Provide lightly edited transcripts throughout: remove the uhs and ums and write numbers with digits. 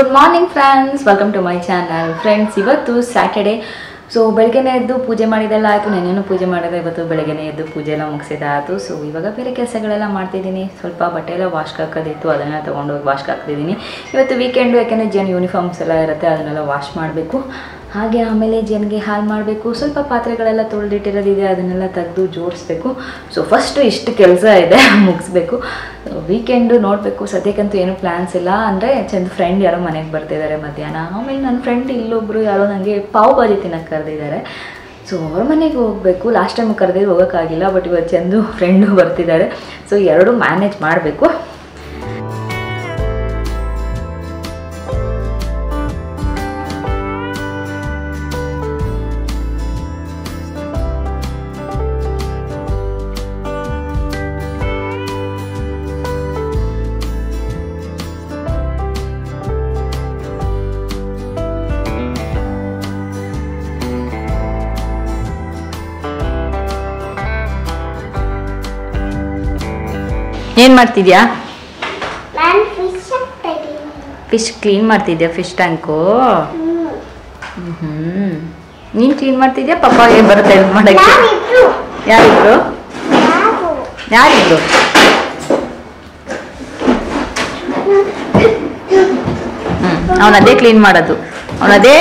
Good morning friends, welcome to my channel. Friends, ಇವತ್ತು Saturday. So ಬೆಳಗ್ಗೆನೇ ಎದ್ದು ಪೂಜೆ ಮಾಡಿದೆಲ್ಲ ಆಯಿತು. ನೆನ್ನೆನೂ ಪೂಜೆ ಮಾಡಿದೆ, ಇವತ್ತು ಬೆಳಗ್ಗೆನೇ ಎದ್ದು ಪೂಜೆ ಎಲ್ಲ ಮುಗಿಸಿದಾಯಿತು. ಸೊ ಇವಾಗ ಬೇರೆ ಕೆಲಸಗಳೆಲ್ಲ ಮಾಡ್ತಿದ್ದೀನಿ. ಸ್ವಲ್ಪ ಬಟ್ಟೆ ಎಲ್ಲ ವಾಶ್ಗೆ ಹಾಕೋದಿತ್ತು, ಅದನ್ನೆಲ್ಲ ತೊಗೊಂಡೋಗಿ ವಾಶ್ಗೆ ಹಾಕ್ತಿದ್ದೀನಿ. ಇವತ್ತು ವೀಕೆಂಡು, ಯಾಕೆಂದರೆ ಜನ್ ಯೂನಿಫಾರ್ಮ್ಸ್ ಎಲ್ಲ ಇರುತ್ತೆ, ಅದನ್ನೆಲ್ಲ ವಾಶ್ ಮಾಡಬೇಕು. ಹಾಗೆ ಆಮೇಲೆ ಜನ್ಗೆ ಹಾಲು ಮಾಡಬೇಕು. ಸ್ವಲ್ಪ ಪಾತ್ರೆಗಳೆಲ್ಲ ತೊಳೆದಿಟ್ಟಿರೋದಿದೆ, ಅದನ್ನೆಲ್ಲ ತೆಗೆದು ಜೋಡಿಸ್ಬೇಕು. ಸೊ ಫಸ್ಟು ಇಷ್ಟು ಕೆಲಸ ಇದೆ, ಮುಗಿಸ್ಬೇಕು. ವೀಕೆಂಡು ನೋಡಬೇಕು. ಸದ್ಯಕ್ಕಂತೂ ಏನೂ ಪ್ಲ್ಯಾನ್ಸ್ ಇಲ್ಲ. ಅಂದರೆ ಚಂದ ಫ್ರೆಂಡ್ ಯಾರೋ ಮನೆಗೆ ಬರ್ತಿದ್ದಾರೆ ಮಧ್ಯಾಹ್ನ. ಆಮೇಲೆ ನನ್ನ ಫ್ರೆಂಡ್ ಇಲ್ಲೊಬ್ಬರು ಯಾರೋ ನನಗೆ ಪಾವ್ ಭಾಜಿ ತಿನ್ನೋಕ್ಕೆ ಕರೆದಿದ್ದಾರೆ. ಸೊ ಅವ್ರ ಮನೆಗೆ ಹೋಗಬೇಕು. ಲಾಸ್ಟ್ ಟೈಮ್ ಕರೆದಿದ್ದು ಹೋಗೋಕ್ಕಾಗಿಲ್ಲ, ಬಟ್ ಇವತ್ತು ಚಂದು ಫ್ರೆಂಡು ಬರ್ತಿದ್ದಾರೆ. ಸೊ ಎರಡೂ ಮ್ಯಾನೇಜ್ ಮಾಡಬೇಕು. ಏನು ಮಾಡ್ತಿದ್ಯಾ? ಫಿಶ್ ಕ್ಲೀನ್ ಮಾಡ್ತಿದ್ಯಾ? Fish tank. ನೀನು ಕ್ಲೀನ್ ಮಾಡ್ತಿದ್ಯಾ? ಪಪ್ಪ ಏನು ಬರುತ್ತೆ ಹೆಲ್ಪ್ ಮಾಡೋಕ್ಕೆ? ಯಾರಿದ್ರು? ಅವನದೇ ಕ್ಲೀನ್ ಮಾಡೋದು. ಅವನದೇ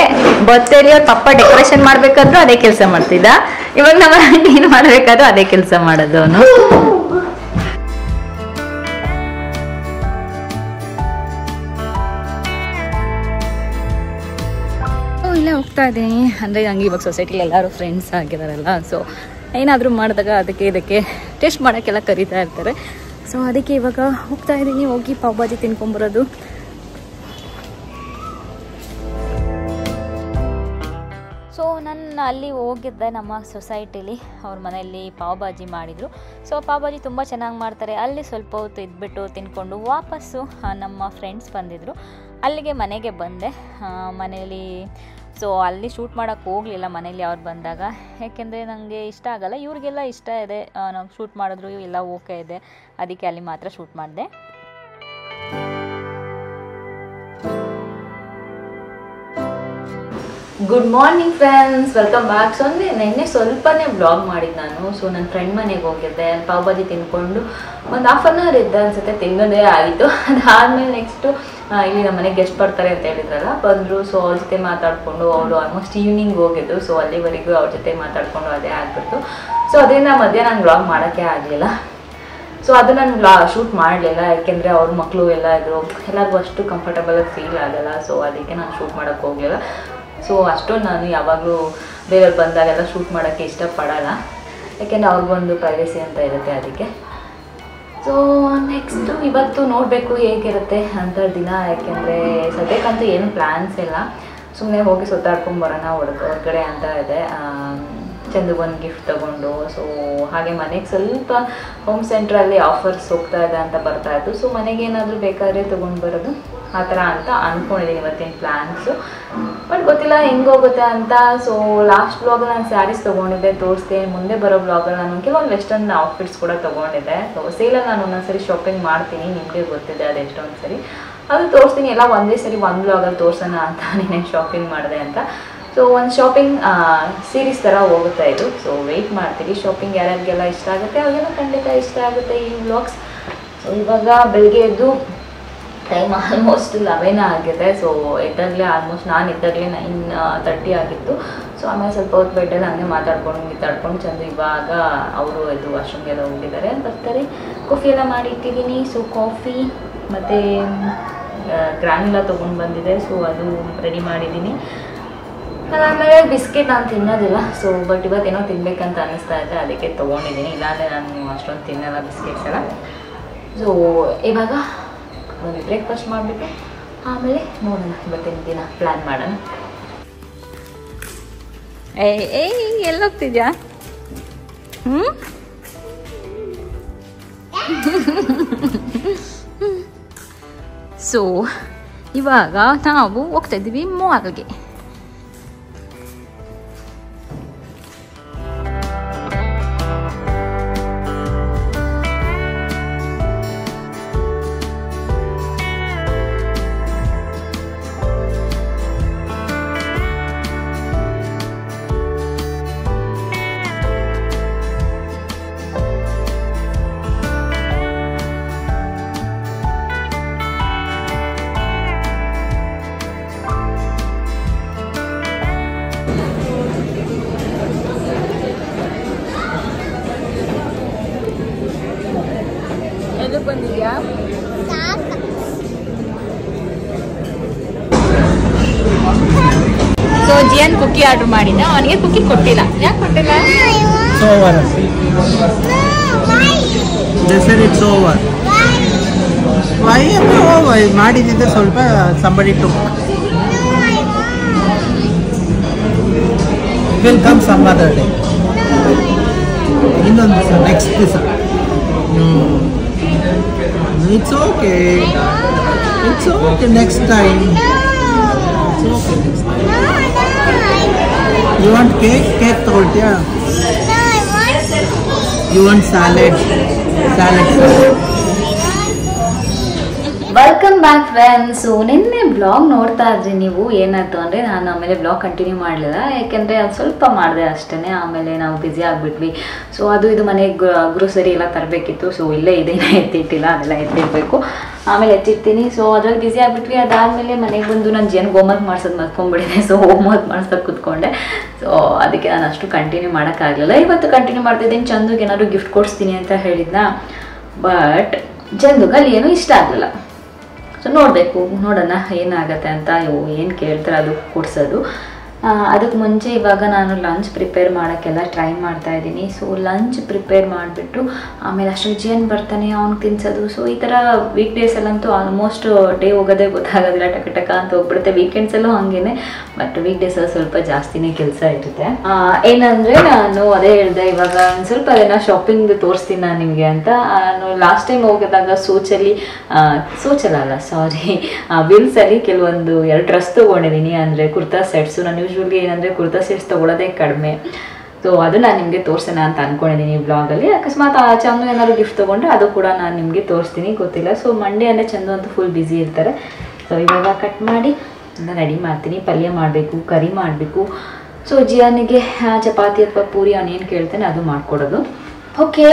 ಬರ್ತ್ಡೇ ಅವ್ರ ಪಪ್ಪ ಡೆಕೋರೇಷನ್ ಮಾಡಬೇಕಾದ್ರೂ ಅದೇ ಕೆಲಸ ಮಾಡ್ತಿದ್ದ. ಇವಾಗ ನಮ್ಮ ಕ್ಲೀನ್ ಮಾಡಬೇಕಾದ್ರೂ ಅದೇ ಕೆಲಸ ಮಾಡೋದು ಅವನು. ಇಲ್ಲೇ ಹೋಗ್ತಾ ಇದ್ದೀನಿ. ಅಂದರೆ ನಂಗೆ ಇವಾಗ ಸೊಸೈಟಿಲಿ ಎಲ್ಲರೂ ಫ್ರೆಂಡ್ಸ್ ಆಗಿದಾರಲ್ಲ, ಸೊ ಏನಾದರೂ ಮಾಡಿದಾಗ ಅದಕ್ಕೆ ಇದಕ್ಕೆ ಟೇಸ್ಟ್ ಮಾಡೋಕ್ಕೆಲ್ಲ ಕರೀತಾ ಇರ್ತಾರೆ. ಸೊ ಅದಕ್ಕೆ ಇವಾಗ ಹೋಗ್ತಾ ಇದ್ದೀನಿ. ಹೋಗಿ ಪಾವ್ ಭಾಜಿ ತಿನ್ಕೊಂಬರೋದು. ಸೊ ನಾನು ಅಲ್ಲಿ ಹೋಗಿದ್ದೆ ನಮ್ಮ ಸೊಸೈಟಿಲಿ. ಅವ್ರ ಮನೆಯಲ್ಲಿ ಪಾವ್ ಭಾಜಿ ಮಾಡಿದರು. ಸೊ ಪಾವ್ ಭಾಜಿ ತುಂಬ ಚೆನ್ನಾಗಿ ಮಾಡ್ತಾರೆ. ಅಲ್ಲಿ ಸ್ವಲ್ಪ ಹೊತ್ತು ಇದ್ಬಿಟ್ಟು ತಿನ್ಕೊಂಡು ವಾಪಸ್ಸು ನಮ್ಮ ಫ್ರೆಂಡ್ಸ್ ಬಂದಿದ್ದರು. ಅಲ್ಲಿಗೆ ಮನೆಗೆ ಬಂದೆ. ಮನೇಲಿ ಸೊ ಅಲ್ಲಿ ಶೂಟ್ ಮಾಡೋಕ್ಕೆ ಹೋಗಲಿಲ್ಲ ಮನೇಲಿ ಅವ್ರು ಬಂದಾಗ, ಯಾಕೆಂದರೆ ನನಗೆ ಇಷ್ಟ ಆಗಲ್ಲ. ಇವ್ರಿಗೆಲ್ಲ ಇಷ್ಟ ಇದೆ, ನಾವು ಶೂಟ್ ಮಾಡಿದ್ರು ಎಲ್ಲ ಓಕೆ ಇದೆ, ಅದಕ್ಕೆ ಅಲ್ಲಿ ಮಾತ್ರ ಶೂಟ್ ಮಾಡಿದೆ. Good morning friends, welcome back. So ಅಂದರೆ ನೆನ್ನೆ ಸ್ವಲ್ಪನೇ ಬ್ಲಾಗ್ ಮಾಡಿದ್ದು ನಾನು. ಸೊ ನನ್ನ ಫ್ರೆಂಡ್ ಮನೆಗೆ ಹೋಗಿದ್ದೆ. ಪಾವ್ ಭಾಜಿ ತಿನ್ಕೊಂಡು ಒಂದು ಹಾಫ್ ಆನ್ ಅವರ್ ಇದ್ದೆ ಅನ್ಸುತ್ತೆ, ತಿನ್ನೋದೇ ಆಯಿತು. ಅದಾದಮೇಲೆ ನೆಕ್ಸ್ಟು ಇಲ್ಲಿ ನಮ್ಮ ಮನೆಗೆ ಗೆಸ್ಟ್ ಬರ್ತಾರೆ ಅಂತ ಹೇಳಿದ್ರಲ್ಲ, ಬಂದರು. ಸೊ ಅವ್ರ ಜೊತೆ ಮಾತಾಡಿಕೊಂಡು ಅವರು ಆಲ್ಮೋಸ್ಟ್ ಈವ್ನಿಂಗ್ ಹೋಗಿದ್ದು. ಸೊ ಅಲ್ಲಿವರೆಗೂ ಅವ್ರ ಜೊತೆ ಮಾತಾಡಿಕೊಂಡು ಅದೇ ಆಗಿಬಿಟ್ಟು. ಸೊ ಅದರಿಂದ ಮಧ್ಯಾಹ್ನ ನಾನು ಬ್ಲಾಗ್ ಮಾಡೋಕ್ಕೆ ಆಗಲಿಲ್ಲ. ಸೊ ಅದು ನಾನು ಶೂಟ್ ಮಾಡಲಿಲ್ಲ, ಯಾಕೆಂದರೆ ಅವ್ರ ಮಕ್ಕಳು ಎಲ್ಲ ಇದ್ದರು. ಎಲ್ಲರಿಗೂ ಅಷ್ಟು ಕಂಫರ್ಟಬಲಾಗಿ ಫೀಲ್ ಆಗಲ್ಲ. ಸೊ ಅದಕ್ಕೆ ನಾನು ಶೂಟ್ ಮಾಡೋಕ್ಕೆ ಹೋಗಲಿಲ್ಲ. ಸೊ ಅಷ್ಟೊಂದು ನಾನು ಯಾವಾಗಲೂ ಬೇರೆಯವ್ರು ಬಂದಾಗೆಲ್ಲ ಶೂಟ್ ಮಾಡೋಕ್ಕೆ ಇಷ್ಟಪಡಲ್ಲ, ಯಾಕೆಂದರೆ ಅವ್ರಿಗೊಂದು ಪ್ರೈವೇಸಿ ಅಂತ ಇರುತ್ತೆ, ಅದಕ್ಕೆ. ಸೊ ನೆಕ್ಸ್ಟು ಇವತ್ತು ನೋಡಬೇಕು ಹೇಗಿರುತ್ತೆ ಅಂತ ದಿನ, ಯಾಕೆಂದರೆ ಸದ್ಯಕ್ಕಂತೂ ಏನು ಪ್ಲ್ಯಾನ್ಸ್ ಇಲ್ಲ. ಸುಮ್ಮನೆ ಹೋಗಿ ಸುತ್ತಾಡ್ಕೊಂಬರೋಣ ಹೊರಗಡೆ ಅಂತ ಇದೆ. ಚಂದ ಒಂದು ಗಿಫ್ಟ್ ತೊಗೊಂಡು, ಸೊ ಹಾಗೆ ಮನೆಗೆ ಸ್ವಲ್ಪ ಹೋಮ್ ಸೆಂಟ್ರಲ್ಲಿ ಆಫರ್ಸ್ ಹೋಗ್ತಾ ಇದೆ ಅಂತ ಬರ್ತಾಯಿತ್ತು. ಸೊ ಮನೆಗೇನಾದರೂ ಬೇಕಾದರೆ ತೊಗೊಂಡು ಬರೋದು ಆ ಥರ ಅಂತ ಅಂದ್ಕೊಂಡಿದ್ದೀನಿ ಇವತ್ತಿನ ಪ್ಲ್ಯಾನ್ಸು. ಬಟ್ ಗೊತ್ತಿಲ್ಲ ಹೆಂಗೋಗುತ್ತೆ ಅಂತ. ಸೊ ಲಾಸ್ಟ್ ಬ್ಲಾಗಲ್ಲಿ ನಾನು ಸ್ಯಾರೀಸ್ ತೊಗೊಂಡಿದ್ದೆ, ತೋರಿಸ್ತೀನಿ. ಮುಂದೆ ಬರೋ ಬ್ಲಾಗಲ್ಲಿ ನಾನು ಕೆಲವೊಂದು ವೆಸ್ಟರ್ನ್ ಔಟ್ಫಿಟ್ಸ್ ಕೂಡ ತೊಗೊಂಡಿದ್ದೆ. ಸೊ ಸೇಲಲ್ಲಿ ನಾನು ಒಂದೊಂದ್ಸರಿ ಶಾಪಿಂಗ್ ಮಾಡ್ತೀನಿ, ನಿಮಗೆ ಗೊತ್ತಿದೆ ಅದು ಎಷ್ಟೊಂದು ಸರಿ. ಅದು ತೋರಿಸ್ತೀನಿ. ಎಲ್ಲ ಒಂದೇ ಸರಿ ಒಂದು ಬ್ಲಾಗಲ್ಲಿ ತೋರಿಸೋಣ ಅಂತ ನೀನೇನು ಶಾಪಿಂಗ್ ಮಾಡಿದೆ ಅಂತ. ಸೊ ಒಂದು ಶಾಪಿಂಗ್ ಸೀರೀಸ್ ಥರ ಹೋಗುತ್ತೆ ಇದು. ಸೊ ವೆಯ್ಟ್ ಮಾಡ್ತೀರಿ. ಶಾಪಿಂಗ್ ಯಾರ್ಯಾರಿಗೆಲ್ಲ ಇಷ್ಟ ಆಗುತ್ತೆ ಅವ್ರಿಗೆಲ್ಲ ಖಂಡಿತ ಇಷ್ಟ ಆಗುತ್ತೆ ಈ ವ್ಲಾಗ್ಸ್. ಸೊ ಇವಾಗ ಬೆಳಗ್ಗೆ ಎದ್ದು ಟೈಮ್ ಆಲ್ಮೋಸ್ಟ್ 11 ಆಗಿದೆ. ಸೊ ಇದ್ದಾಗಲೇ ಆಲ್ಮೋಸ್ಟ್ ನಾನು ಇದ್ದಾಗಲೇ 9:30 ಆಗಿತ್ತು. ಸೊ ಆಮೇಲೆ ಸ್ವಲ್ಪ ಹೊತ್ತು ಬೆಡ್ಡಲ್ಲಿ ಹಂಗೆ ಮಾತಾಡ್ಕೊಂಡು ಚಂದ ಇವಾಗ ಅವರು ಇದು ವಾಶ್ರೂಮ್ಗೆಲ್ಲ ಹೋಗಿದ್ದಾರೆ, ಬರ್ತಾರೆ. ಕಾಫಿ ಎಲ್ಲ ಮಾಡಿ ಇಟ್ಟಿದ್ದೀನಿ. ಸೊ ಕಾಫಿ ಮತ್ತು ಗ್ರಾನ್ಯುಲಾ ತೊಗೊಂಡು ಬಂದಿದೆ. ಸೊ ಅದು ರೆಡಿ ಮಾಡಿದ್ದೀನಿ. ಅದಾದಮೇಲೆ ಬಿಸ್ಕೆಟ್ ನಾನು ತಿನ್ನೋದಿಲ್ಲ. ಸೊ ಬಟ್ ಇವತ್ತೇನೋ ತಿನ್ನಬೇಕಂತ ಅನ್ನಿಸ್ತಾ ಇದೆ, ಅದಕ್ಕೆ ತೊಗೊಂಡಿದ್ದೀನಿ. ಇಲ್ಲಾಂದರೆ ನಾನು ಅಷ್ಟೊಂದು ತಿನ್ನಲ್ಲ ಬಿಸ್ಕೆಟ್ಸ್ ಎಲ್ಲ. ಸೊ ಇವಾಗ ಒಂದು ಬ್ರೇಕ್ಫಾಸ್ಟ್ ಮಾಡಿಬಿಟ್ಟು ಆಮೇಲೆ ನೋಡೋಣ, ಇವತ್ತಿನ ದಿನ ಪ್ಲ್ಯಾನ್ ಮಾಡೋಣ. ಎಲ್ಲೋಗ್ತಿದ್ಯಾ? ಸೊ ಇವಾಗ ನಾವು ಹೋಗ್ತಾ ಇದ್ದೀವಿ ಮಾಲ್ಗೆ. ಸೊ ಜಿಯನ್ ಕುಕ್ಕಿ ಆರ್ಡರ್ ಮಾಡಿದ್ದ, ಅವನಿಗೆ ಕುಕ್ಕಿ ಕೊಟ್ಟಿಲ್ಲ. ಯಾಕೆ ಕೊಟ್ಟಿಲ್ಲ? ಮಾಡಿದ್ದೆ ಸ್ವಲ್ಪ somebody will come some other day, ಇನ್ನೊಂದು ದಿವಸ, ನೆಕ್ಸ್ಟ್ ದಿವಸ. It's okay. It's okay next time. It's okay next time. You want cake? Cake ತಗೊಳ್ತೀಯಾ? You want salad? Salad. Welcome back friends. ನಿನ್ನೆ ಬ್ಲಾಗ್ ನೋಡ್ತಾ ಇದ್ರಿ ನೀವು. ಏನಾಯ್ತು ಅಂದರೆ ನಾನು ಆಮೇಲೆ ಬ್ಲಾಗ್ ಕಂಟಿನ್ಯೂ ಮಾಡಲಿಲ್ಲ, ಯಾಕೆಂದರೆ ಅದು ಸ್ವಲ್ಪ ಮಾಡಿದೆ ಅಷ್ಟೇ. ಆಮೇಲೆ ನಾವು ಬ್ಯುಸಿ ಆಗಿಬಿಟ್ವಿ. ಸೊ ಅದು ಇದು ಮನೆಗೆ ಗ್ರೋಸರಿ ಎಲ್ಲ ತರಬೇಕಿತ್ತು. ಸೊ ಇಲ್ಲೇ ಇದೇನೇ ಎತ್ತಿಟ್ಟಿಲ್ಲ, ಅದೆಲ್ಲ ಎತ್ತಿಡಬೇಕು, ಆಮೇಲೆ ಎತ್ತಿರ್ತೀನಿ. ಸೊ ಅದ್ರಲ್ಲಿ ಬ್ಯುಸಿ ಆಗಿಬಿಟ್ವಿ. ಅದಾದಮೇಲೆ ಮನೆಗೆ ಬಂದು ನಾನು ಜೇನ್ಗೆ ಹೋಮ್ವರ್ಕ್ ಮಾಡ್ಸೋದು ಮರ್ಕೊಂಡ್ಬಿಟ್ಟಿದೆ. ಸೊ ಹೋಮ್ವರ್ಕ್ ಮಾಡ್ಸೋಕೆ ಕೂತ್ಕೊಂಡೆ. ಸೊ ಅದಕ್ಕೆ ನಾನು ಅಷ್ಟು ಕಂಟಿನ್ಯೂ ಮಾಡೋಕ್ಕಾಗಲಿಲ್ಲ. ಇವತ್ತು ಕಂಟಿನ್ಯೂ ಮಾಡ್ತಿದ್ದೀನಿ. ಚಂದುಗೆ ಏನಾದರೂ ಗಿಫ್ಟ್ ಕೊಡಿಸ್ತೀನಿ ಅಂತ ಹೇಳಿದ್ನ, ಬಟ್ ಚಂದುಗೆ ಅಲ್ಲಿ ಏನೂ ಇಷ್ಟ ಆಗಲಿಲ್ಲ. ಸೊ ನೋಡೋಣ ಏನಾಗತ್ತೆ ಅಂತ. ಏನು ಕೇಳ್ತಾರೆ ಅದು ಕೊಡ್ಸೋದು. ಅದಕ್ಕೆ ಮುಂಚೆ ಇವಾಗ ನಾನು ಲಂಚ್ ಪ್ರಿಪೇರ್ ಮಾಡೋಕ್ಕೆಲ್ಲ ಟ್ರೈ ಮಾಡ್ತಾ ಇದ್ದೀನಿ. ಸೊ ಲಂಚ್ ಪ್ರಿಪೇರ್ ಮಾಡಿಬಿಟ್ಟು ಆಮೇಲೆ ಅಷ್ಟೊಂದು ಜೇನ್ ಬರ್ತಾನೆ, ಅವ್ನಿಗೆ ತಿನ್ಸೋದು. ಸೊ ಈ ಥರ ವೀಕ್ ಡೇಸಲ್ಲಂತೂ ಆಲ್ಮೋಸ್ಟ್ ಡೇ ಹೋಗೋದೇ ಗೊತ್ತಾಗೋದಿಲ್ಲ, ಟಕ ಅಂತ ಹೋಗ್ಬಿಡುತ್ತೆ. ವೀಕೆಂಡ್ಸಲ್ಲೂ ಹಾಗೇನೆ, ಬಟ್ ವೀಕ್ ಡೇಸಲ್ಲಿ ಸ್ವಲ್ಪ ಜಾಸ್ತಿನೇ ಕೆಲಸ ಇರುತ್ತೆ. ಏನಂದರೆ ನಾನು ಅದೇ ಹೇಳಿದೆ, ಇವಾಗ ಸ್ವಲ್ಪ ಏನೋ ಶಾಪಿಂಗ್ ತೋರಿಸ್ತೀನಿ ನಾನು ನಿಮಗೆ ಅಂತ. ನಾನು ಲಾಸ್ಟ್ ಟೈಮ್ ಹೋಗಿದಾಗ ಬಿಲ್ಸಲ್ಲಿ ಕೆಲವೊಂದು 2 ಡ್ರೆಸ್ ತೊಗೊಂಡಿದ್ದೀನಿ. ಅಂದರೆ ಕುರ್ತಾ ಸೆಟ್ಸು. ನಾನು ಯೂಶ್ವಲಿ ಏನಂದರೆ ಕುರ್ತಾ ಸೆಟ್ಸ್ ತೊಗೊಳೋದೇ ಕಡಿಮೆ. ಸೊ ಅದು ನಾನು ನಿಮಗೆ ತೋರಿಸೋಣ ಅಂತ ಅಂದ್ಕೊಂಡಿದ್ದೀನಿ ಬ್ಲಾಗಲ್ಲಿ. ಅಕಸ್ಮಾತ್ ಚಂದು ಏನಾದ್ರು ಗಿಫ್ಟ್ ತೊಗೊಂಡ್ರೆ ಅದು ಕೂಡ ನಾನು ನಿಮಗೆ ತೋರಿಸ್ತೀನಿ, ಗೊತ್ತಿಲ್ಲ. ಸೊ ಮಂಡೇ ಅಂದರೆ ಚಂದು ಅಂತೂ ಫುಲ್ ಬ್ಯುಸಿ ಇರ್ತಾರೆ. ಸೊ ಇವಾಗ ಕಟ್ ಮಾಡಿ ರೆಡಿ ಮಾಡ್ತೀನಿ. ಪಲ್ಯ ಮಾಡಬೇಕು, ಕರಿ ಮಾಡಬೇಕು. ಸೊ ಜಿಯಾನಿಗೆ ಚಪಾತಿ ಅಥವಾ ಪೂರಿ ಅವನೇನು ಕೇಳ್ತಾನೆ ಅದು ಮಾಡಿಕೊಡೋದು. ಓಕೆ,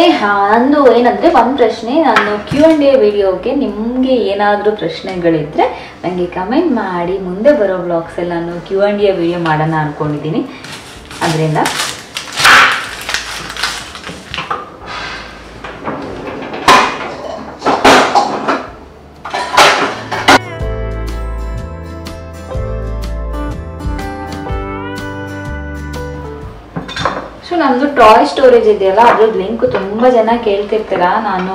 ಅಂದು ಏನಂದರೆ ಒಂದು ಪ್ರಶ್ನೆ, ನಾನು Q&A ವಿಡಿಯೋಗೆ ನಿಮಗೆ ಏನಾದರೂ ಪ್ರಶ್ನೆಗಳಿದ್ದರೆ ನನಗೆ ಕಮೆಂಟ್ ಮಾಡಿ. ಮುಂದೆ ಬರೋ ಬ್ಲಾಗ್ಸಲ್ಲಿ ನಾನು Q&A ವಿಡಿಯೋ ಮಾಡೋಣ ಅಂದ್ಕೊಂಡಿದ್ದೀನಿ. ಅದರಿಂದ ನಮ್ಮದು ಟಾಯ್ ಸ್ಟೋರೇಜ್ ಇದೆಯಲ್ಲ, ಅದ್ರದ್ದು ಲಿಂಕ್ ತುಂಬ ಜನ ಕೇಳ್ತಿರ್ತೀರ. ನಾನು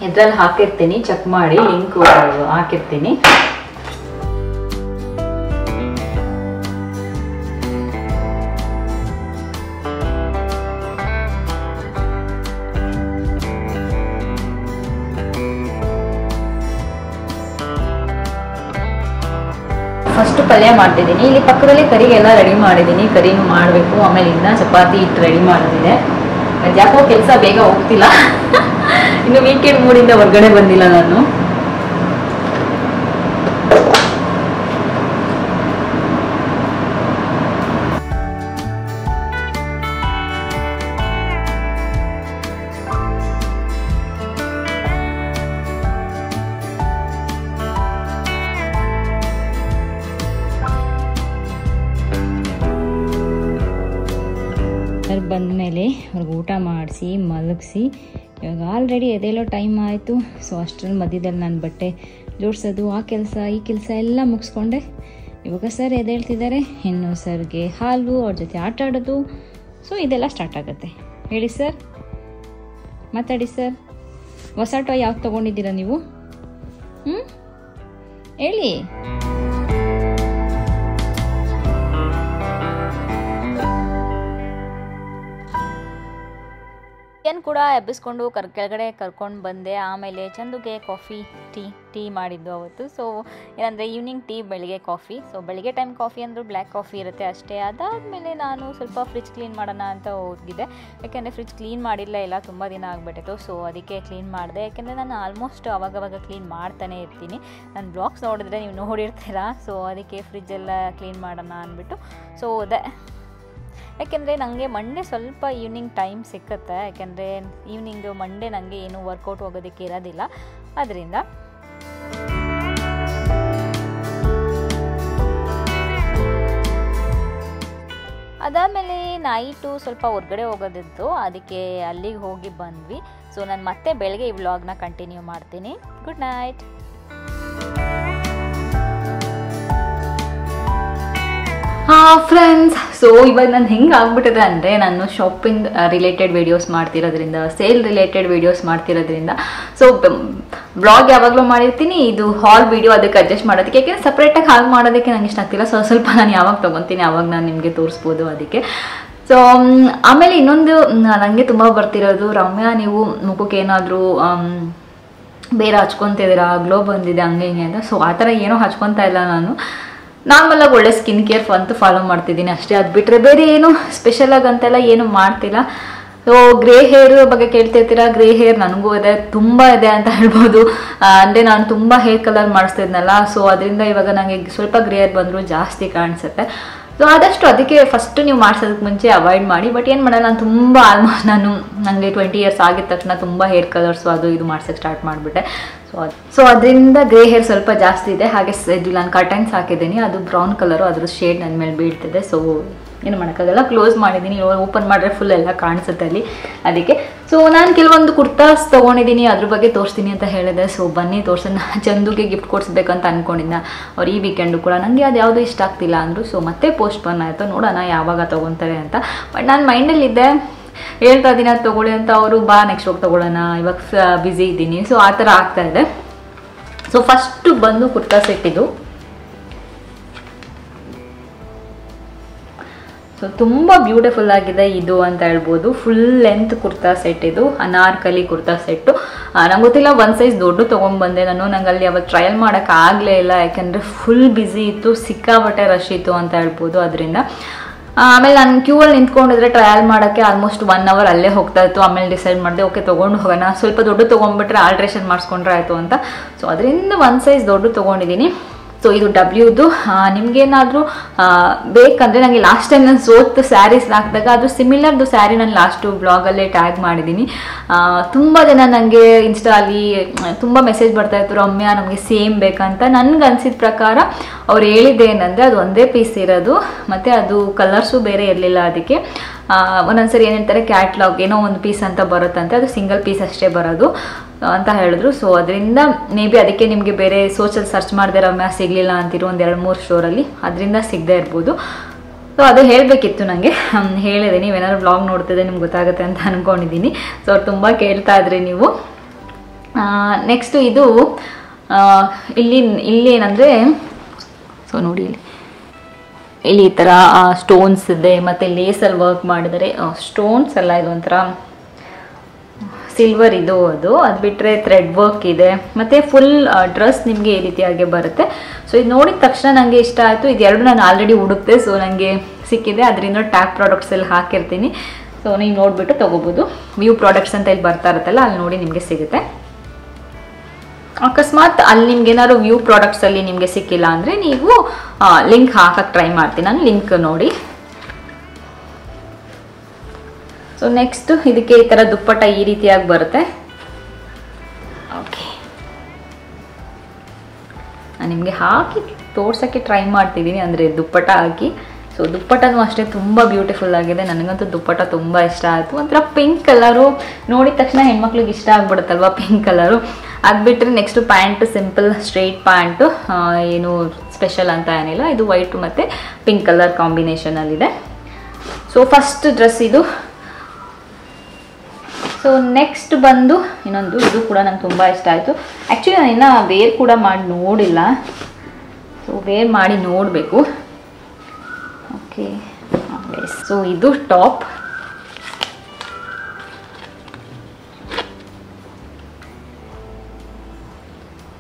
ಇದ್ರಲ್ಲಿ ಹಾಕಿರ್ತೀನಿ, ಚೆಕ್ ಮಾಡಿ ಲಿಂಕ್ ಹಾಕಿರ್ತೀನಿ. ಫಸ್ಟ್ ಪಲ್ಯ ಮಾಡ್ತಿದ್ದೀನಿ. ಇಲ್ಲಿ ಪಕ್ಕದಲ್ಲಿ ಕರಿಗೆಲ್ಲ ರೆಡಿ ಮಾಡಿದ್ದೀನಿ, ಕರಿನೂ ಮಾಡಬೇಕು. ಆಮೇಲೆ ಇನ್ನು ಚಪಾತಿ ಹಿಟ್ಟು ರೆಡಿ ಮಾಡೋದಿದೆ. ಯಾಕೋ ಕೆಲಸ ಬೇಗ ಹೋಗ್ತಿಲ್ಲ. ಇನ್ನು ವೀಕೆಂಡ್ ಮೂಡಿಂದ ಹೊರಗಡೆ ಬಂದಿಲ್ಲ ನಾನು. ಬಂದಮೇಲೆ ಅವ್ರಿಗೆ ಊಟ ಮಾಡಿಸಿ ಮಲಗಿಸಿ ಇವಾಗ ಆಲ್ರೆಡಿ ಎದೇಳೋ ಟೈಮ್ ಆಯಿತು. ಸೊ ಅಷ್ಟರಲ್ಲಿ ಮಧ್ಯದಲ್ಲಿ ನಾನು ಬಟ್ಟೆ ಜೋಡಿಸೋದು, ಆ ಕೆಲಸ ಈ ಕೆಲಸ ಎಲ್ಲ ಮುಗಿಸ್ಕೊಂಡೆ. ಇವಾಗ ಸರ್ ಎದ್ದೇಳ್ತಿದ್ದಾರೆ. ಇನ್ನು ಸರ್ಗೆ ಹಾಲು, ಅವ್ರ ಜೊತೆ ಆಟ ಆಡೋದು. ಸೊ ಇದೆಲ್ಲ ಸ್ಟಾರ್ಟ್ ಆಗುತ್ತೆ. ಹೇಳಿ ಸರ್, ಮಾತಾಡಿ ಸರ್. ಹೊಸ ಟಾಯ್ ಯಾವ್ದು ತೊಗೊಂಡಿದ್ದೀರಾ ನೀವು? ಹೇಳಿ. ಏನು ಕೂಡ ಎಬ್ಬಿಸ್ಕೊಂಡು ಕೆಳಗಡೆ ಕರ್ಕೊಂಡು ಬಂದೆ. ಆಮೇಲೆ ಚಂದುಗೆ ಕಾಫಿ ಟೀ ಮಾಡಿದ್ದು ಅವತ್ತು. ಸೊ ಏನಂದರೆ ಈವ್ನಿಂಗ್ ಟೀ, ಬೆಳಿಗ್ಗೆ ಕಾಫಿ. ಸೊ ಬೆಳಿಗ್ಗೆ ಟೈಮ್ ಕಾಫಿ ಅಂದರೂ ಬ್ಲ್ಯಾಕ್ ಕಾಫಿ ಇರುತ್ತೆ ಅಷ್ಟೇ. ಅದಾದಮೇಲೆ ನಾನು ಸ್ವಲ್ಪ ಫ್ರಿಜ್ ಕ್ಲೀನ್ ಮಾಡೋಣ ಅಂತ ಹೋಗಿದ್ದೆ. ಯಾಕೆಂದರೆ ಫ್ರಿಜ್ ಕ್ಲೀನ್ ಮಾಡಿಲ್ಲ, ಎಲ್ಲ ತುಂಬ ದಿನ ಆಗಿಬಿಟ್ಟಿತ್ತು. ಸೊ ಅದಕ್ಕೆ ಕ್ಲೀನ್ ಮಾಡಿದೆ. ಯಾಕೆಂದರೆ ನಾನು ಆಲ್ಮೋಸ್ಟ್ ಅವಾಗವಾಗ ಕ್ಲೀನ್ ಮಾಡ್ತಾನೆ ಇರ್ತೀನಿ. ನನ್ನ ಬ್ಲಾಗ್ಸ್ ನೋಡಿದ್ರೆ ನೀವು ನೋಡಿರ್ತೀರ. ಸೊ ಅದಕ್ಕೆ ಫ್ರಿಜ್ಜೆಲ್ಲ ಕ್ಲೀನ್ ಮಾಡೋಣ ಅಂದ್ಬಿಟ್ಟು ಸೊ ಅದೇ. ಯಾಕೆಂದರೆ ನನಗೆ ಮಂಡೇ ಸ್ವಲ್ಪ ಈವ್ನಿಂಗ್ ಟೈಮ್ ಸಿಕ್ಕುತ್ತೆ. ಯಾಕೆಂದರೆ ಈವ್ನಿಂಗು ಮಂಡೇ ನನಗೆ ಏನು ವರ್ಕೌಟ್ ಹೋಗೋದಕ್ಕೆ ಇರೋದಿಲ್ಲ. ಅದರಿಂದ ಅದಾದಮೇಲೆ ನೈಟು ಸ್ವಲ್ಪ ಹೊರಗಡೆ ಹೋಗೋದಿತ್ತು, ಅದಕ್ಕೆ ಅಲ್ಲಿಗೆ ಹೋಗಿ ಬಂದ್ವಿ. ಸೊ ನಾನು ಮತ್ತೆ ಬೆಳಗ್ಗೆ ಈ ವ್ಲಾಗ್ನ ಕಂಟಿನ್ಯೂ ಮಾಡ್ತೀನಿ. Good night. ಫ್ರೆಂಡ್ಸ್, ಸೊ ಇವಾಗ ನಾನು ಹೆಂಗೆ ಆಗ್ಬಿಟ್ಟಿದೆ ಅಂದರೆ, ನಾನು ಶಾಪಿಂಗ್ ರಿಲೇಟೆಡ್ ವೀಡಿಯೋಸ್ ಮಾಡ್ತಿರೋದ್ರಿಂದ, ಸೇಲ್ ರಿಲೇಟೆಡ್ ವೀಡಿಯೋಸ್ ಮಾಡ್ತಿರೋದ್ರಿಂದ, ಸೊ ಬ್ಲಾಗ್ ಯಾವಾಗಲೂ ಮಾಡಿರ್ತೀನಿ, ಇದು ಹಾಲ್ ವೀಡಿಯೋ ಅದಕ್ಕೆ ಅಡ್ಜಸ್ಟ್ ಮಾಡೋದಕ್ಕೆ, ಯಾಕೆಂದರೆ ಸಪ್ರೇಟಾಗಿ ಹಾಗೆ ಮಾಡೋದಕ್ಕೆ ನಂಗೆ ಇಷ್ಟ ಆಗ್ತಿಲ್ಲ. ಸ್ವಲ್ಪ ನಾನು ಯಾವಾಗ ತೊಗೊತೀನಿ ಆವಾಗ ನಾನು ನಿಮಗೆ ತೋರಿಸ್ಬೋದು ಅದಕ್ಕೆ. ಸೊ ಆಮೇಲೆ ಇನ್ನೊಂದು ನನಗೆ ತುಂಬ ಬರ್ತಿರೋದು, ರಮ್ಯಾ ನೀವು ಮುಖಕ್ಕೆ ಏನಾದರೂ ಬೇರೆ ಹಚ್ಕೊತಿದ್ದೀರಾ, ಗ್ಲೋ ಬಂದಿದೆ ಹಂಗೆ ಹಿಂಗೆ ಅಂತ. ಸೊ ಆ ಥರ ಏನೂ ಹಚ್ಕೊತಾ ಇಲ್ಲ, ನಾನು ನಾರ್ಮಲಾಗಿ ಒಳ್ಳೆ ಸ್ಕಿನ್ ಕೇರ್ ಅಂತೂ ಫಾಲೋ ಮಾಡ್ತಿದ್ದೀನಿ ಅಷ್ಟೇ. ಅದು ಬಿಟ್ಟರೆ ಬೇರೆ ಏನು ಸ್ಪೆಷಲಾಗಿ ಅಂತೆಲ್ಲ ಏನು ಮಾಡ್ತಿಲ್ಲ. ಸೊ ಗ್ರೇ ಹೇರ್ ಬಗ್ಗೆ ಕೇಳ್ತಿರ್ತೀರಾ, ಗ್ರೇ ಹೇರ್ ನನಗೂ ಇದೆ, ತುಂಬ ಇದೆ ಅಂತ ಹೇಳ್ಬೋದು. ಅಂದರೆ ನಾನು ತುಂಬ ಹೇರ್ ಕಲರ್ ಮಾಡಿಸ್ತಿದ್ನಲ್ಲ, ಸೊ ಅದರಿಂದ ಇವಾಗ ನನಗೆ ಸ್ವಲ್ಪ ಗ್ರೇ ಹೇರ್ ಬಂದರೂ ಜಾಸ್ತಿ ಕಾಣಿಸುತ್ತೆ. ಸೊ ಆದಷ್ಟು ಅದಕ್ಕೆ ಫಸ್ಟ್ ನೀವು ಮಾಡಿಸೋದಕ್ಕೆ ಮುಂಚೆ ಅವಾಯ್ಡ್ ಮಾಡಿ. ಬಟ್ ಏನು ಮಾಡಲ್ಲ, ನಾನು ತುಂಬ ಆಲ್ಮೋಸ್ಟ್ ನನಗೆ 20 ಇಯರ್ಸ್ ಆಗಿದ ತಕ್ಷಣ ತುಂಬ ಹೇರ್ ಕಲರ್ಸು ಅದು ಇದು ಮಾಡ್ಸೋಕ್ಕೆ ಸ್ಟಾರ್ಟ್ ಮಾಡಿಬಿಟ್ಟೆ. ಸೊ ಅದರಿಂದ ಗ್ರೇ ಹೇರ್ ಸ್ವಲ್ಪ ಜಾಸ್ತಿ ಇದೆ. ಹಾಗೆ ಇದು ನಾನು ಕರ್ಟನ್ಸ್ ಹಾಕಿದ್ದೀನಿ, ಅದು ಬ್ರೌನ್ ಕಲರು, ಅದ್ರ ಶೇಡ್ ನನ್ನ ಮೇಲೆ ಬೀಳ್ತಿದೆ. ಸೊ ಏನು ಮಾಡೋಕ್ಕಾಗಲ್ಲ, ಕ್ಲೋಸ್ ಮಾಡಿದ್ದೀನಿ, ಓಪನ್ ಮಾಡಿದ್ರೆ ಫುಲ್ ಎಲ್ಲ ಕಾಣಿಸುತ್ತೆ ಅಲ್ಲಿ, ಅದಕ್ಕೆ. ಸೊ ನಾನು ಕೆಲವೊಂದು ಕುರ್ತಾಸ್ ತೊಗೊಂಡಿದ್ದೀನಿ, ಅದ್ರ ಬಗ್ಗೆ ತೋರಿಸ್ತೀನಿ ಅಂತ ಹೇಳಿದೆ. ಸೊ ಬನ್ನಿ ತೋರ್ಸೋಣ. ಚಂದುಗೆ ಗಿಫ್ಟ್ ಕೊಡಿಸ್ಬೇಕಂತ ಅಂದ್ಕೊಂಡಿದ್ದ ಅವ್ರು ಈ ವೀಕೆಂಡು ಕೂಡ. ನನಗೆ ಅದು ಯಾವುದೂ ಇಷ್ಟ ಆಗ್ತಿಲ್ಲ ಅಂದರು. ಸೊ ಮತ್ತೆ ಪೋಸ್ಟ್ಪೋನ್ ಆಯಿತು, ನೋಡೋಣ ಯಾವಾಗ ತೊಗೊತಾರೆ ಅಂತ. ಬಟ್ ನಾನು ಮೈಂಡಲ್ಲಿದ್ದೆ, ಹೇಳ್ತಾ ಇದ್ದೀನಿ ಅದು ತೊಗೊಳ್ಳಿ ಅಂತ. ಅವರು ಬಾ ನೆಕ್ಸ್ಟ್ ಹೋಗಿ ತೊಗೊಳ್ಳೋಣ, ಇವಾಗ ಬ್ಯುಸಿ ಇದ್ದೀನಿ. ಸೊ ಆ ಥರ ಆಗ್ತಾ ಇದೆ. ಸೊ ಫಸ್ಟು ಬಂದು ಕುರ್ತಾ ಸೆಟ್ ಇದು. ಸೊ ತುಂಬ ಬ್ಯೂಟಿಫುಲ್ ಆಗಿದೆ ಇದು ಅಂತ ಹೇಳ್ಬೋದು. ಫುಲ್ ಲೆಂತ್ ಕುರ್ತಾ ಸೆಟ್ ಇದು, ಅನಾರ್ಕಲಿ ಕುರ್ತಾ ಸೆಟ್ಟು. ನಂಗೆ ಗೊತ್ತಿಲ್ಲ, ಒಂದು ಸೈಜ್ ದೊಡ್ಡ ತೊಗೊಂಡ್ಬಂದೆ ನಾನು. ನಂಗೆ ಅಲ್ಲಿ ಅವತ್ತು ಟ್ರಯಲ್ ಮಾಡೋಕ್ಕಾಗಲೇ ಇಲ್ಲ, ಯಾಕೆಂದರೆ ಫುಲ್ ಬ್ಯುಸಿ ಇತ್ತು, ಸಿಕ್ಕಾಬಟ್ಟೆ ರಶ್ ಇತ್ತು ಅಂತ ಹೇಳ್ಬೋದು. ಅದರಿಂದ ಆಮೇಲೆ ನಾನು ಕ್ಯೂವಲ್ಲಿ ನಿಂತ್ಕೊಂಡಿದ್ರೆ ಟ್ರಯಲ್ ಮಾಡೋಕ್ಕೆ ಆಲ್ಮೋಸ್ಟ್ 1 hour ಅಲ್ಲೇ ಹೋಗ್ತಾ ಇತ್ತು. ಆಮೇಲೆ ಡಿಸೈಡ್ ಮಾಡಿದೆ, ಓಕೆ ತೊಗೊಂಡು ಹೋಗೋಣ, ಸ್ವಲ್ಪ ದೊಡ್ಡ ತೊಗೊಂಡ್ಬಿಟ್ರೆ ಆಲ್ಟ್ರೇಷನ್ ಮಾಡಿಸ್ಕೊಂಡ್ರೆ ಆಯಿತು ಅಂತ. ಸೊ ಅದರಿಂದ ಒಂದು ಸೈಜ್ ದೊಡ್ಡ ತೊಗೊಂಡಿದ್ದೀನಿ. ಸೊ ಇದು ಡಬ್ಲ್ಯೂದು. ನಿಮಗೇನಾದರೂ ಬೇಕಂದರೆ, ನನಗೆ ಲಾಸ್ಟ್ ಟೈಮ್ ನಾನು ಸೋತು ಸ್ಯಾರೀಸ್ ಹಾಕಿದಾಗ ಅದು ಸಿಮಿಲರ್ದು ಸ್ಯಾರಿ ನಾನು ಲಾಸ್ಟು ಬ್ಲಾಗಲ್ಲೇ ಟ್ಯಾಗ್ ಮಾಡಿದ್ದೀನಿ. ತುಂಬ ಜನ ನನಗೆ ಇನ್ಸ್ಟಾಲಿ ತುಂಬ ಮೆಸೇಜ್ ಬರ್ತಾಯಿತ್ತು, ರಮ್ಯಾ ನಮಗೆ ಸೇಮ್ ಬೇಕಂತ. ನನಗೆ ಅನಿಸಿದ ಪ್ರಕಾರ ಅವ್ರು ಹೇಳಿದ್ದೇನೆಂದರೆ, ಅದು ಒಂದೇ ಪೀಸ್ ಇರೋದು, ಮತ್ತು ಅದು ಕಲರ್ಸು ಬೇರೆ ಇರಲಿಲ್ಲ. ಅದಕ್ಕೆ ಒಂದೊಂದ್ಸರಿ ಏನು ಹೇಳ್ತಾರೆ, ಕ್ಯಾಟ್ಲಾಗ್ ಏನೋ ಒಂದು ಪೀಸ್ ಅಂತ ಬರುತ್ತಂತೆ, ಅದು ಸಿಂಗಲ್ ಪೀಸ್ ಅಷ್ಟೇ ಬರೋದು ಅಂತ ಹೇಳಿದ್ರು. ಸೊ ಅದರಿಂದ ಮೇ ಬಿ ಅದಕ್ಕೆ ನಿಮಗೆ ಬೇರೆ ಸೋಚಲ್ಲಿ ಸರ್ಚ್ ಮಾಡಿದೆ ರಮ್ಯಾ ಸಿಗಲಿಲ್ಲ ಅಂತಿರೋ 1-2-3 ಸ್ಟೋರಲ್ಲಿ, ಅದರಿಂದ ಸಿಗದೇ ಇರ್ಬೋದು. ಸೊ ಅದು ಹೇಳಬೇಕಿತ್ತು ನನಗೆ, ಹೇಳಿದೆ. ನೀವೇನಾದ್ರು ಬ್ಲಾಗ್ ನೋಡ್ತಿದ್ದೆ ನಿಮ್ಗೆ ಗೊತ್ತಾಗುತ್ತೆ ಅಂತ ಅಂದ್ಕೊಂಡಿದ್ದೀನಿ. ಸೊ ಅವ್ರು ತುಂಬ ಕೇಳ್ತಾ ಇದ್ರಿ ನೀವು. ನೆಕ್ಸ್ಟು ಇದು ಇಲ್ಲಿ ಏನಂದರೆ, ಸೊ ನೋಡಿ ಇಲ್ಲಿ ಈ ಥರ ಸ್ಟೋನ್ಸ್ ಇದೆ, ಮತ್ತು ಲೇಸಲ್ಲಿ ವರ್ಕ್ ಮಾಡಿದರೆ, ಸ್ಟೋನ್ಸ್ ಎಲ್ಲ ಇದು ಒಂಥರ ಸಿಲ್ವರ್ ಇದು, ಅದು ಬಿಟ್ಟರೆ ಥ್ರೆಡ್ ವರ್ಕ್ ಇದೆ, ಮತ್ತು ಫುಲ್ ಡ್ರೆಸ್ ನಿಮಗೆ ಈ ರೀತಿಯಾಗಿ ಬರುತ್ತೆ. ಸೊ ಇದು ನೋಡಿದ ತಕ್ಷಣ ನನಗೆ ಇಷ್ಟ ಆಯಿತು. ಇದೆರಡು ನಾನು ಆಲ್ರೆಡಿ ಹುಡುಕ್ತೆ, ಸೊ ನನಗೆ ಸಿಕ್ಕಿದೆ. ಅದರಿಂದ ಟ್ಯಾಗ್ ಪ್ರಾಡಕ್ಟ್ಸ್ ಎಲ್ಲ ಹಾಕಿರ್ತೀನಿ. ಸೊ ನೀವು ನೋಡಿಬಿಟ್ಟು ತೊಗೋಬೋದು. ವ್ಯೂ ಪ್ರಾಡಕ್ಟ್ಸ್ ಅಂತ ಇಲ್ಲಿ ಬರ್ತಾ ಇರುತ್ತಲ್ಲ, ಅಲ್ಲಿ ನೋಡಿ ನಿಮಗೆ ಸಿಗುತ್ತೆ. ಅಕಸ್ಮಾತ್ ಅಲ್ಲಿ ನಿಮ್ಗೆ ಏನಾದ್ರು ವ್ಯೂ ಪ್ರಾಡಕ್ಟ್ಸಲ್ಲಿ ನಿಮಗೆ ಸಿಕ್ಕಿಲ್ಲ ಅಂದರೆ ನೀವು ಲಿಂಕ್ ಹಾಕಕ್ಕೆ ಟ್ರೈ ಮಾಡ್ತೀನಿ ನಾನು, ಲಿಂಕ್ ನೋಡಿ. ಸೊ ನೆಕ್ಸ್ಟು ಇದಕ್ಕೆ ಈ ಥರ ದುಪ್ಪಟ್ಟ ಈ ರೀತಿಯಾಗಿ ಬರುತ್ತೆ. ಓಕೆ, ನಾನು ನಿಮಗೆ ಹಾಕಿ ತೋರ್ಸೋಕ್ಕೆ ಟ್ರೈ ಮಾಡ್ತಿದ್ದೀನಿ, ಅಂದರೆ ದುಪ್ಪಟ್ಟ ಹಾಕಿ. ಸೊ ದುಪ್ಪಟ್ಟನೂ ಅಷ್ಟೇ ತುಂಬ ಬ್ಯೂಟಿಫುಲ್ ಆಗಿದೆ. ನನಗಂತೂ ದುಪ್ಪಟ್ಟ ತುಂಬ ಇಷ್ಟ ಆಯಿತು. ಒಂಥರ ಪಿಂಕ್ ಕಲರು, ನೋಡಿದ ತಕ್ಷಣ ಹೆಣ್ಮಕ್ಳಿಗೆ ಇಷ್ಟ ಆಗ್ಬಿಡುತ್ತಲ್ವ ಪಿಂಕ್ ಕಲರು. ಅದು ಬಿಟ್ಟರೆ next pant simple straight pant, ಏನು ಸ್ಪೆಷಲ್ ಅಂತ ಏನಿಲ್ಲ. ಇದು ವೈಟು ಮತ್ತು ಪಿಂಕ್ ಕಲರ್ ಕಾಂಬಿನೇಷನಲ್ಲಿದೆ. ಸೊ ಫಸ್ಟ್ ಡ್ರೆಸ್ ಇದು. ಸೊ ನೆಕ್ಸ್ಟ್ ಬಂದು ಇನ್ನೊಂದು, ಇದು ಕೂಡ ನಂಗೆ ತುಂಬ ಇಷ್ಟ ಆಯಿತು. ಆ್ಯಕ್ಚುಲಿ ನಾನು ಇನ್ನೂ ವೇರ್ ಕೂಡ ಮಾಡಿ ನೋಡಿಲ್ಲ. ಸೊ ವೇರ್ ಮಾಡಿ ನೋಡಬೇಕು. ಓಕೆ, ಸೊ ಇದು ಟಾಪ್.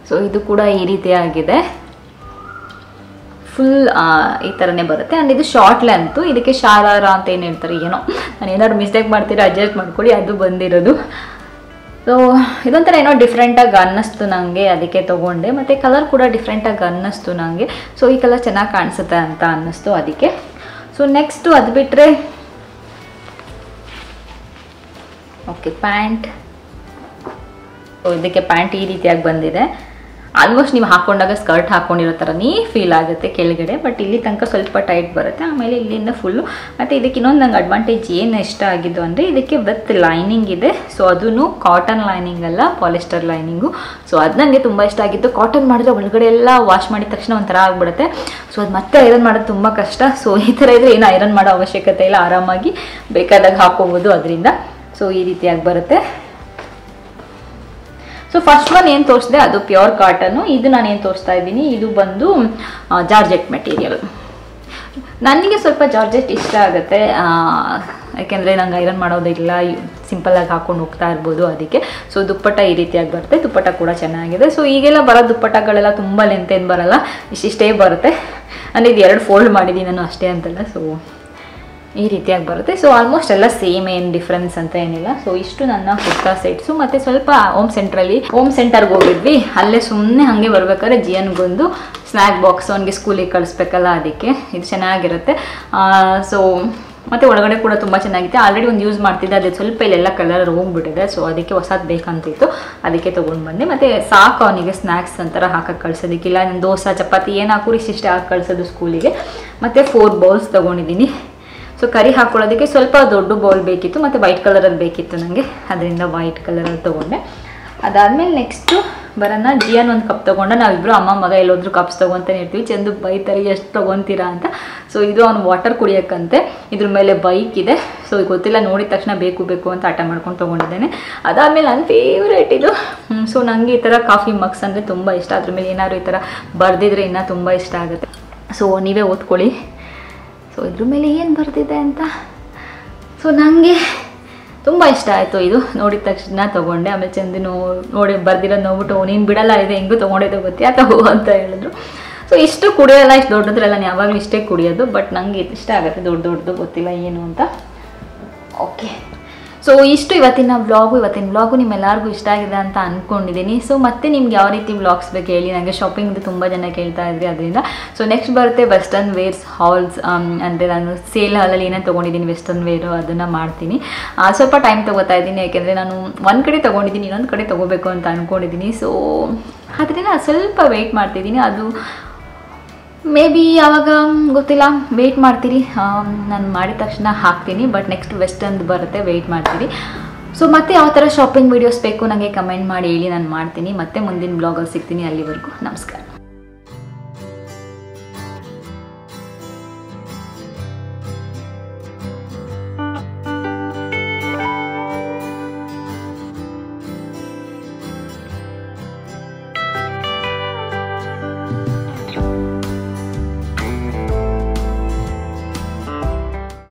ಸೊ ಇದು ಕೂಡ ಈ ರೀತಿಯಾಗಿದೆ, ಫುಲ್ ಈ ಥರನೇ ಬರುತ್ತೆ. ಆ್ಯಂಡ್ ಇದು ಶಾರ್ಟ್ ಲೆಂತು. ಇದಕ್ಕೆ ಶಾರಾರ ಅಂತ ಏನು ಹೇಳ್ತಾರೆ, ಏನೋ ನಾನು ಏನಾದ್ರು ಮಿಸ್ಟೇಕ್ ಮಾಡ್ತೀರಾ ಅಡ್ಜಸ್ಟ್ ಮಾಡ್ಕೊಳ್ಳಿ, ಅದು ಬಂದಿರೋದು. ಸೊ ಇದೊಂಥರ ಏನೋ ಡಿಫ್ರೆಂಟಾಗಿ ಅನ್ನಿಸ್ತು ನನಗೆ, ಅದಕ್ಕೆ ತೊಗೊಂಡೆ. ಮತ್ತು ಕಲರ್ ಕೂಡ ಡಿಫ್ರೆಂಟಾಗಿ ಅನ್ನಿಸ್ತು ನನಗೆ. ಸೊ ಈ ಕಲರ್ ಚೆನ್ನಾಗಿ ಕಾಣಿಸುತ್ತೆ ಅಂತ ಅನ್ನಿಸ್ತು, ಅದಕ್ಕೆ. ಸೊ ನೆಕ್ಸ್ಟು ಅದು ಬಿಟ್ಟರೆ ಓಕೆ ಪ್ಯಾಂಟ್. ಸೊ ಇದಕ್ಕೆ ಪ್ಯಾಂಟ್ ಈ ರೀತಿಯಾಗಿ ಬಂದಿದೆ. ಆಲ್ಮೋಸ್ಟ್ ನೀವು ಹಾಕೊಂಡಾಗ ಸ್ಕರ್ಟ್ ಹಾಕೊಂಡಿರೋ ಥರನೇ ಫೀಲ್ ಆಗುತ್ತೆ ಕೆಳಗಡೆ. ಬಟ್ ಇಲ್ಲಿ ತನಕ ಸ್ವಲ್ಪ ಟೈಟ್ ಬರುತ್ತೆ, ಆಮೇಲೆ ಇಲ್ಲಿಂದ ಫುಲ್ಲು. ಮತ್ತು ಇದಕ್ಕೆ ಇನ್ನೊಂದು ನಂಗೆ ಅಡ್ವಾಂಟೇಜ್ ಏನು ಇಷ್ಟ ಆಗಿದ್ದು ಅಂದರೆ ಇದಕ್ಕೆ ವಿತ್ ಲೈನಿಂಗ್ ಇದೆ. ಸೊ ಅದೂ ಕಾಟನ್ ಲೈನಿಂಗ್ ಅಲ್ಲ, ಪಾಲಿಸ್ಟರ್ ಲೈನಿಂಗು. ಸೊ ಅದು ನನಗೆ ತುಂಬ ಇಷ್ಟ ಆಗಿತ್ತು. ಕಾಟನ್ ಮಾಡಿದ್ರೆ ಒಳಗಡೆ ಎಲ್ಲ ವಾಶ್ ಮಾಡಿದ ತಕ್ಷಣ ಒಂಥರ ಆಗ್ಬಿಡುತ್ತೆ. ಸೊ ಅದು ಮತ್ತೆ ಐರನ್ ಮಾಡೋದು ತುಂಬ ಕಷ್ಟ. ಸೊ ಈ ಥರ ಇದ್ರೆ ಏನು ಐರನ್ ಮಾಡೋ ಅವಶ್ಯಕತೆ ಇಲ್ಲ, ಆರಾಮಾಗಿ ಬೇಕಾದಾಗ ಹಾಕೋಬೋದು ಅದರಿಂದ. ಸೊ ಈ ರೀತಿಯಾಗಿ ಬರುತ್ತೆ. ಸೊ ಫಸ್ಟ್ ಒನ್ ಏನು ತೋರಿಸಿದೆ ಅದು ಪ್ಯೂರ್ ಕಾಟನ್ನು. ಇದು ನಾನು ಏನು ತೋರಿಸ್ತಾ ಇದ್ದೀನಿ ಇದು ಬಂದು ಜಾರ್ಜೆಟ್ ಮೆಟೀರಿಯಲ್. ನನಗೆ ಸ್ವಲ್ಪ ಜಾರ್ಜೆಟ್ ಇಷ್ಟ ಆಗುತ್ತೆ, ಯಾಕೆಂದರೆ ನಂಗೆ ಐರನ್ ಮಾಡೋದಿಲ್ಲ, ಸಿಂಪಲ್ಲಾಗಿ ಹಾಕೊಂಡು ಹೋಗ್ತಾ ಇರ್ಬೋದು ಅದಕ್ಕೆ. ಸೊ ದುಪ್ಪಟ್ಟ ಈ ರೀತಿಯಾಗಿ ಬರುತ್ತೆ, ದುಪ್ಪಟ್ಟ ಕೂಡ ಚೆನ್ನಾಗಿದೆ. ಸೊ ಈಗೆಲ್ಲ ಬರೋ ದುಪ್ಪಟ್ಟಗಳೆಲ್ಲ ತುಂಬ ಲೆಂತ್ ಏನು ಬರೋಲ್ಲ, ಇಷ್ಟಿಷ್ಟೇ ಬರುತ್ತೆ. ಅಂದರೆ ಇದು 2 ಫೋಲ್ಡ್ ಮಾಡಿದ್ದೀನಿ ನಾನು ಅಷ್ಟೇ ಅಂತಲ್ಲ. ಸೊ ಈ ರೀತಿಯಾಗಿ ಬರುತ್ತೆ. ಸೊ ಆಲ್ಮೋಸ್ಟ್ ಎಲ್ಲ ಸೇಮ್, ಏನು ಡಿಫ್ರೆನ್ಸ್ ಅಂತ ಏನಿಲ್ಲ. ಸೊ ಇಷ್ಟು ನನ್ನ ಕುರ್ತಾ ಸೆಟ್ಸು. ಮತ್ತು ಸ್ವಲ್ಪ ಹೋಮ್ ಸೆಂಟರ್ಗೆ ಹೋಗಿದ್ವಿ, ಅಲ್ಲೇ ಸುಮ್ಮನೆ ಹಾಗೆ ಬರ್ಬೇಕಾದ್ರೆ ಜಿಯನ್ಗೊಂದು ಸ್ನ್ಯಾಕ್ ಬಾಕ್ಸ್, ಅವನಿಗೆ ಸ್ಕೂಲಿಗೆ ಕಳಿಸ್ಬೇಕಲ್ಲ ಅದಕ್ಕೆ ಇದು ಚೆನ್ನಾಗಿರುತ್ತೆ. ಸೊ ಮತ್ತು ಒಳಗಡೆ ಕೂಡ ತುಂಬ ಚೆನ್ನಾಗಿತ್ತು. ಆಲ್ರೆಡಿ ಒಂದು ಯೂಸ್ ಮಾಡ್ತಿದ್ದೆ, ಅದು ಸ್ವಲ್ಪ ಇಲ್ಲೆಲ್ಲ ಕಲರ್ ಹೋಗ್ಬಿಟ್ಟಿದೆ. ಸೊ ಅದಕ್ಕೆ ಹೊಸದು ಬೇಕಂತಿತ್ತು, ಅದಕ್ಕೆ ತೊಗೊಂಡು ಬಂದೆ. ಮತ್ತು ಸಾಕು ಅವನಿಗೆ ಸ್ನ್ಯಾಕ್ಸ್ ಅಂತರ ಹಾಕಕ್ಕೆ ಕಳ್ಸೋದಕ್ಕಿಲ್ಲ. ನಾನು ದೋಸೆ ಚಪಾತಿ ಏನು ಹಾಕಿ ಇಷ್ಟಿಷ್ಟೇ ಹಾಕಿ ಕಳಿಸೋದು ಸ್ಕೂಲಿಗೆ. ಮತ್ತು 4 ಬೌಲ್ಸ್ ತೊಗೊಂಡಿದ್ದೀನಿ. ಸೊ ಕರಿ ಹಾಕೊಳ್ಳೋದಕ್ಕೆ ಸ್ವಲ್ಪ ದೊಡ್ಡ ಬೌಲ್ ಬೇಕಿತ್ತು, ಮತ್ತು ವೈಟ್ ಕಲರಲ್ಲಿ ಬೇಕಿತ್ತು ನನಗೆ, ಅದರಿಂದ ವೈಟ್ ಕಲರಲ್ಲಿ ತೊಗೊಂಡೆ. ಅದಾದಮೇಲೆ ನೆಕ್ಸ್ಟು ಬರೋಣ, ಜಿಯನ್ ಒಂದು ಕಪ್ ತೊಗೊಂಡೆ. ನಾವಿಬ್ಬರು ಅಮ್ಮ ಮಗ ಎಲ್ಲೋದ್ರೂ ಕಪ್ಸ್ ತೊಗೊತಾನೆ ಇರ್ತೀವಿ. ಚಂದು ಬೈತಾರೆ ಎಷ್ಟು ತೊಗೊತೀರಾ ಅಂತ. ಸೊ ಇದು ಅವ್ನು ವಾಟರ್ ಕುಡಿಯೋಕ್ಕಂತೆ, ಇದ್ರ ಮೇಲೆ ಬೈಕ್ ಇದೆ. ಸೊ ಗೊತ್ತಿಲ್ಲ, ನೋಡಿದ ತಕ್ಷಣ ಬೇಕು ಅಂತ ಆಟ ಮಾಡ್ಕೊಂಡು ತೊಗೊಂಡಿದ್ದೇನೆ. ಅದಾದಮೇಲೆ ನನ್ನ ಫೇವ್ರೇಟ್ ಇದು. ಸೊ ನನಗೆ ಈ ಥರ ಕಾಫಿ ಮಗ್ಸ್ ಅಂದರೆ ತುಂಬ ಇಷ್ಟ. ಅದ್ರ ಮೇಲೆ ಏನಾದ್ರು ಈ ಥರ ಬರೆದಿದ್ರೆ ಇನ್ನೂ ತುಂಬ ಇಷ್ಟ ಆಗುತ್ತೆ. ಸೊ ನೀವೇ ಓದ್ಕೊಳ್ಳಿ. ಸೊ ಇದ್ರ ಮೇಲೆ ಏನು ಬರ್ತಿದೆ ಅಂತ. ಸೊ ನನಗೆ ತುಂಬ ಇಷ್ಟ ಆಯಿತು ಇದು, ನೋಡಿದ ತಕ್ಷಣ ತೊಗೊಂಡೆ. ಆಮೇಲೆ ಚಂದ ನೋಡಿ ಬರ್ದಿರೋದು ನೋಡ್ಬಿಟ್ಟು ನೀನು ಬಿಡಲ್ಲ ಇದೆ ಹೆಂಗೂ ತೊಗೊಂಡಿದ್ದು ಗೊತ್ತಾ ತಗೋ ಅಂತ ಹೇಳಿದ್ರು. ಸೊ ಇಷ್ಟು ಕುಡಿಯೋಲ್ಲ, ಇಷ್ಟು ದೊಡ್ಡದ್ರಲ್ಲ, ನಾನು ಯಾವಾಗಲೂ ಇಷ್ಟೇ ಕುಡಿಯೋದು. ಬಟ್ ನನಗೆ ಇಷ್ಟ ಆಗುತ್ತೆ ದೊಡ್ಡದು, ಗೊತ್ತಿಲ್ಲ ಏನು ಅಂತ. ಓಕೆ, ಸೊ ಇಷ್ಟು ಇವತ್ತಿನ ವ್ಲಾಗು ನಿಮ್ಮೆಲ್ಲರಿಗೂ ಇಷ್ಟ ಆಗಿದೆ ಅಂತ ಅಂದ್ಕೊಂಡಿದ್ದೀನಿ. ಸೊ ಮತ್ತೆ ನಿಮ್ಗೆ ಯಾವ ರೀತಿ ವ್ಲಾಗ್ಸ್ ಬೇಕು ಹೇಳಿ, ನನಗೆ ಶಾಪಿಂಗ್ದು ತುಂಬ ಜನ ಕೇಳ್ತಾ ಇದ್ರಿ ಅದರಿಂದ. ಸೊ ನೆಕ್ಸ್ಟ್ ಬರುತ್ತೆ ವೆಸ್ಟರ್ನ್ ವೇರ್ಸ್ ಹಾಲ್ಸ್, ಅಂದರೆ ನಾನು ಸೇಲ್ ಹಾಲಲ್ಲಿ ಏನೇನು ತೊಗೊಂಡಿದ್ದೀನಿ ವೆಸ್ಟರ್ನ್ ವೇರು ಅದನ್ನು ಮಾಡ್ತೀನಿ. ಸ್ವಲ್ಪ ಟೈಮ್ ತೊಗೋತಾ ಇದ್ದೀನಿ, ಯಾಕೆಂದರೆ ನಾನು ಒಂದು ಕಡೆ ತೊಗೊಂಡಿದ್ದೀನಿ, ಇನ್ನೊಂದು ಕಡೆ ತೊಗೋಬೇಕು ಅಂತ ಅಂದ್ಕೊಂಡಿದ್ದೀನಿ. ಸೊ ಅದರಿಂದ ಸ್ವಲ್ಪ ವೆಯ್ಟ್ ಮಾಡ್ತಿದ್ದೀನಿ. ಅದು ಮೇ ಬಿ ಯಾವಾಗ ಗೊತ್ತಿಲ್ಲ, ವೆಯ್ಟ್ ಮಾಡ್ತೀರಿ. ನಾನು ಮಾಡಿದ ತಕ್ಷಣ ಹಾಕ್ತೀನಿ. ಬಟ್ ನೆಕ್ಸ್ಟ್ ವೆಸ್ಟರ್ನ್ದು ಬರುತ್ತೆ, ವೆಯ್ಟ್ ಮಾಡ್ತೀರಿ. ಸೊ ಮತ್ತೆ ಯಾವ ಥರ ಶಾಪಿಂಗ್ ವೀಡಿಯೋಸ್ ಬೇಕು ನನಗೆ ಕಮೆಂಟ್ ಮಾಡಿ ಹೇಳಿ, ನಾನು ಮಾಡ್ತೀನಿ. ಮತ್ತೆ ಮುಂದಿನ ಬ್ಲಾಗಲ್ಲಿ ಸಿಗ್ತೀನಿ. ಅಲ್ಲಿವರೆಗೂ ನಮಸ್ಕಾರ.